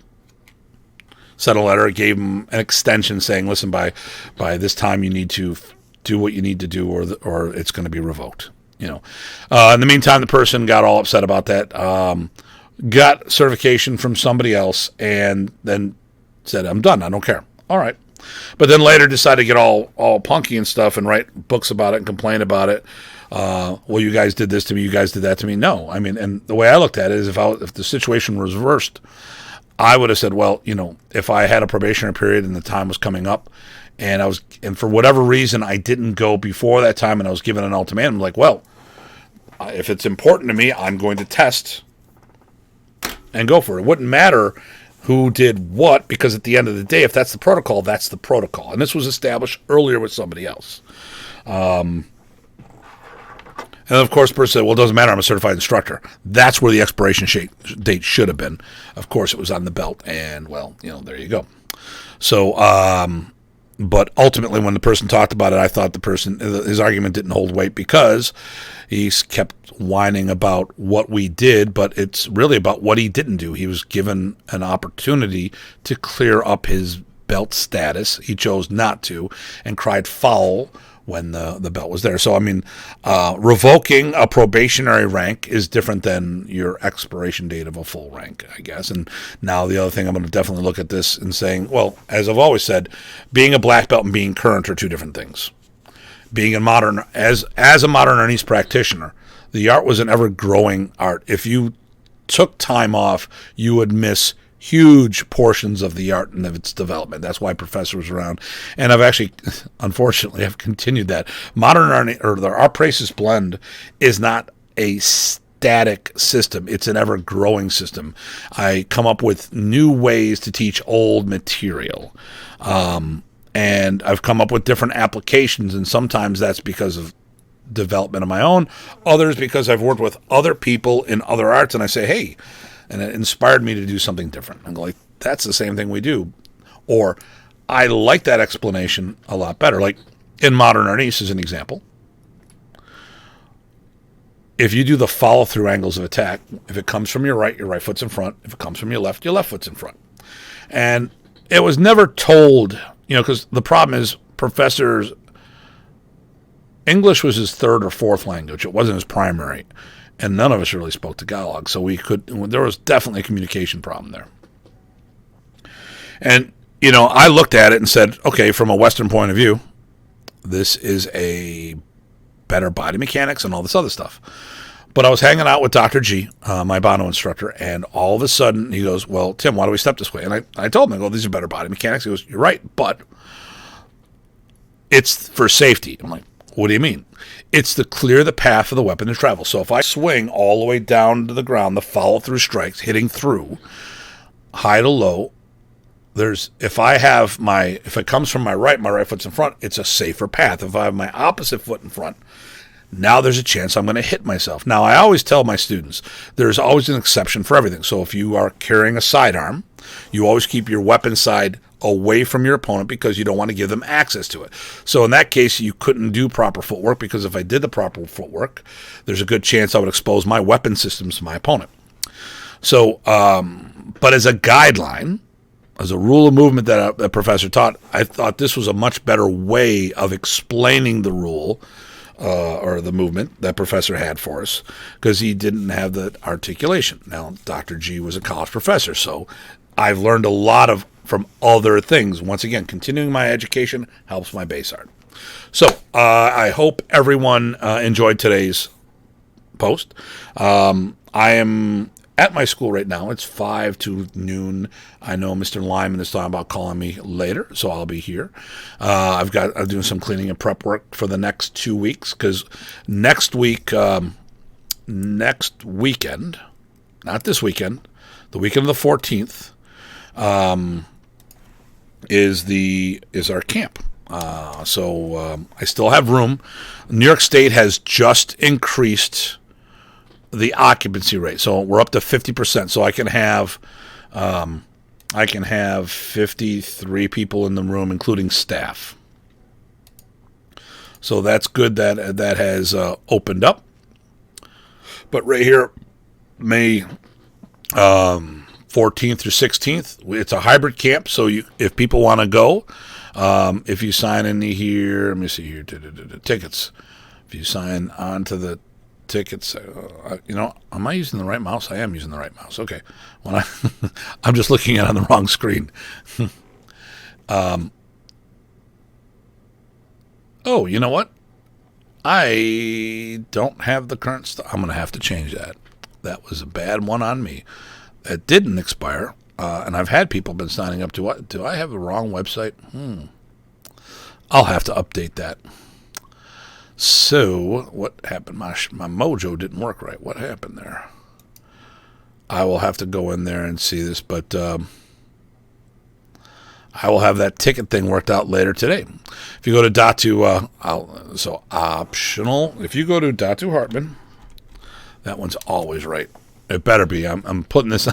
sent a letter, gave him an extension saying, listen, by this time you need to do what you need to do, or it's going to be revoked. In the meantime, the person got all upset about that, got certification from somebody else, and then said, I'm done. I don't care. All right. But then later decided to get all punky and stuff and write books about it and complain about it. Well, you guys did this to me. You guys did that to me. No. I mean, and the way I looked at it is if the situation was reversed, I would have said, well, if I had a probationary period and the time was coming up, and for whatever reason I didn't go before that time, and I was given an ultimatum, like, well, if it's important to me, I'm going to test and go for it. It wouldn't matter who did what, because at the end of the day, if that's the protocol, that's the protocol. And this was established earlier with somebody else. And of course, the person said, well, it doesn't matter, I'm a certified instructor. That's where the expiration date should have been. Of course, it was on the belt, and, well, there you go. So, but ultimately, when the person talked about it, I thought his argument didn't hold weight, because he kept whining about what we did, but it's really about what he didn't do. He was given an opportunity to clear up his belt status. He chose not to, and cried foul when the belt was there. So, I mean, revoking a probationary rank is different than your expiration date of a full rank, I guess. And now the other thing, I'm going to definitely look at this and saying, well, as I've always said, being a black belt and being current are two different things. Being a modern, as a modern Arnis practitioner, the art was an ever-growing art. If you took time off, you would miss huge portions of the art and of its development. That's why Professor was around. And I've actually, unfortunately, I've continued that. Modern art, or the Art Presas blend, is not a static system. It's an ever-growing system. I come up with new ways to teach old material. And I've come up with different applications, and sometimes that's because of development of my own, others because I've worked with other people in other arts, and I say, hey, and it inspired me to do something different. I'm like, that's the same thing we do. Or I like that explanation a lot better. Like in modern Arnis, as an example, if you do the follow-through angles of attack, if it comes from your right foot's in front. If it comes from your left foot's in front. And it was never told, because the problem is Professor's English was his third or fourth language. It wasn't his primary. And none of us really spoke Tagalog, so there was definitely a communication problem there. And, I looked at it and said, okay, from a Western point of view, this is a better body mechanics and all this other stuff. But I was hanging out with Dr. G, my Bono instructor, and all of a sudden he goes, well, Tim, why do we step this way? And I told him, these are better body mechanics. He goes, you're right, but it's for safety. I'm like, what do you mean? It's to clear the path for the weapon to travel. So if I swing all the way down to the ground, the follow-through strikes, hitting through, high to low, if it comes from my right foot's in front, it's a safer path. If I have my opposite foot in front, now there's a chance I'm going to hit myself. Now, I always tell my students, there's always an exception for everything. So if you are carrying a sidearm, you always keep your weapon side away from your opponent because you don't want to give them access to it. So in that case, you couldn't do proper footwork, because if I did the proper footwork, there's a good chance I would expose my weapon systems to my opponent. So, but as a guideline, as a rule of movement that a professor taught, I thought this was a much better way of explaining the rule or the movement that professor had for us, because he didn't have the articulation. Now, Dr. G was a college professor, so I've learned a lot from other things. Once again, continuing my education helps my bass art. So I hope everyone enjoyed today's post. I am at my school right now. It's 5 to noon. I know Mr. Lyman is talking about calling me later, so I'll be here. I'm doing some cleaning and prep work for the next 2 weeks, because next weekend, not this weekend, the weekend of the 14th, is our camp. So I still have room. New York State has just increased the occupancy rate, so we're up to 50%. So I can have 53 people in the room, including staff. So that's good that has opened up. But right here, May 14th through 16th, it's a hybrid camp. So if people want to go, if you sign in here, let me see here, tickets. If you sign on to the tickets, am I using the right mouse? I am using the right mouse. Okay. I'm just looking at it on the wrong screen. Oh, you know what? I don't have the current stuff. I'm going to have to change that. That was a bad one on me. It didn't expire, and I've had people been signing up to what? Do I have the wrong website? I'll have to update that. So, what happened? My mojo didn't work right. What happened there? I will have to go in there and see this, but I will have that ticket thing worked out later today. If you go to Datu, so optional. If you go to Datu Hartman, that one's always right. It better be. I'm putting this.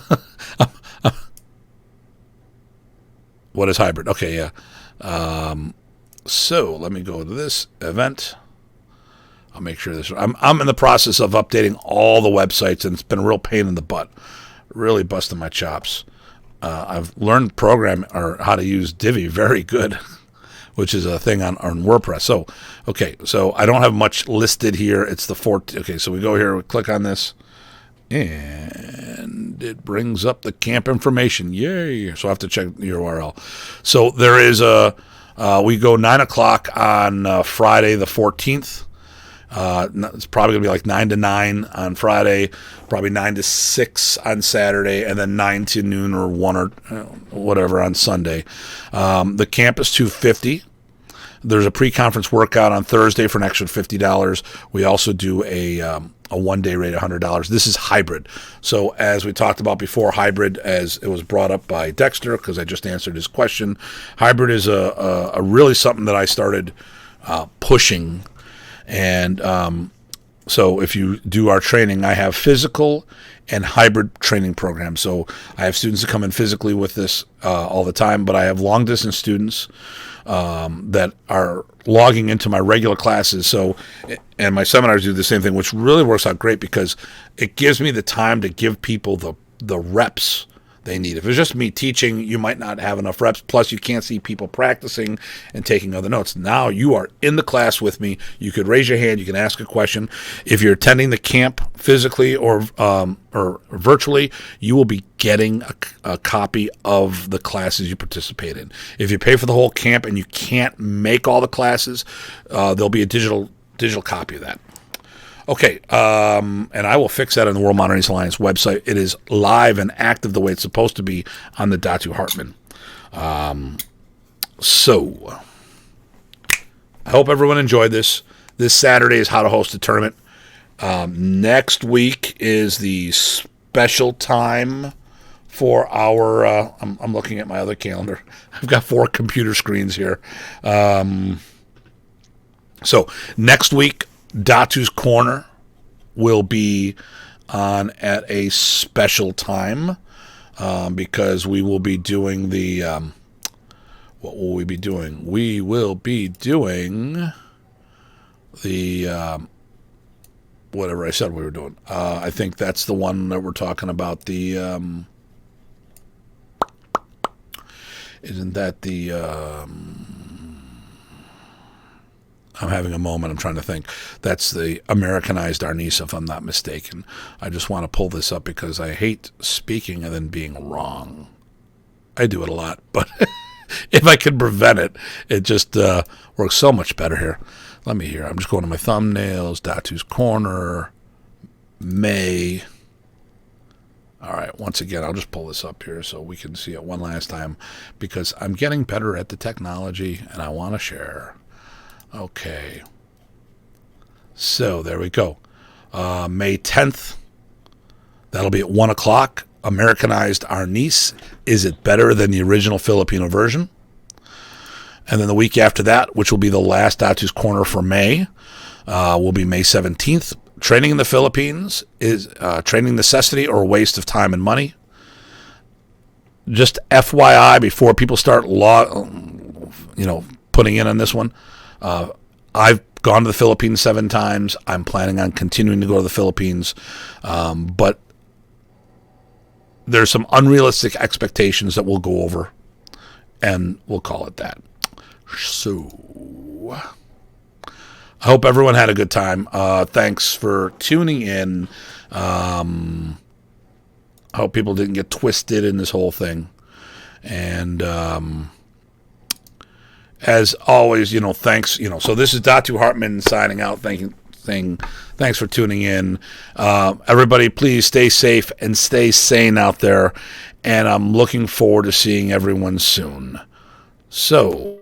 What is hybrid? Okay, yeah. So let me go to this event. I'll make sure this. I'm in the process of updating all the websites, and it's been a real pain in the butt. Really busting my chops. I've learned program or how to use Divi very good, which is a thing on WordPress. So, okay, so I don't have much listed here. It's the 14th. Okay, so we go here, we click on this, and it brings up the camp information. Yay! So I have to check the URL. So there is we go 9 o'clock on Friday the 14th. It's probably going to be like 9 to 9 on Friday, probably 9 to 6 on Saturday, and then 9 to noon or 1 or whatever on Sunday. The camp is $250. There's a pre-conference workout on Thursday for an extra $50. We also do a one-day rate of $100. This is hybrid. So as we talked about before, hybrid, as it was brought up by Dexter, because I just answered his question, hybrid is a really something that I started pushing. And so if you do our training, I have physical and hybrid training programs. So I have students that come in physically with this all the time, but I have long-distance students that are logging into my regular classes. So, and my seminars do the same thing, which really works out great because it gives me the time to give people the reps they need. If it's just me teaching, you might not have enough reps. Plus, you can't see people practicing and taking other notes. Now you are in the class with me. You could raise your hand. You can ask a question. If you're attending the camp physically or virtually, you will be getting a copy of the classes you participate in. If you pay for the whole camp and you can't make all the classes, there'll be a digital copy of that. Okay, and I will fix that on the World Modern East Alliance website. It is live and active the way it's supposed to be on the Datu Hartman. So, I hope everyone enjoyed this. This Saturday is how to host a tournament. Next week is the special time for our, I'm looking at my other calendar. I've got 4 computer screens here. So, next week, Datu's Corner will be on at a special time because we will be doing the what will we be doing? We will be doing the whatever I said we were doing. I think that's the one that we're talking about. The isn't that the I'm having a moment. I'm trying to think. That's the Americanized Arnis, if I'm not mistaken. I just want to pull this up because I hate speaking and then being wrong. I do it a lot, but if I could prevent it, it just works so much better here. Let me hear. I'm just going to my thumbnails, Datu's Corner, May. All right, once again, I'll just pull this up here so we can see it one last time because I'm getting better at the technology and I want to share. Okay. So there we go. May 10th. That'll be at 1 o'clock. Americanized Arnis. Is it better than the original Filipino version? And then the week after that, which will be the last Datu's Corner for May, will be May 17th. Training in the Philippines is training necessity or a waste of time and money. Just FYI, before people start putting in on this one, I've gone to the Philippines 7 times. I'm planning on continuing to go to the Philippines, but there's some unrealistic expectations that we'll go over, and we'll call it that. So I hope everyone had a good time. Thanks for tuning in. I hope people didn't get twisted in this whole thing. And as always, thanks. So this is Datu Hartman signing out. Thanks for tuning in. Everybody, please stay safe and stay sane out there. And I'm looking forward to seeing everyone soon. So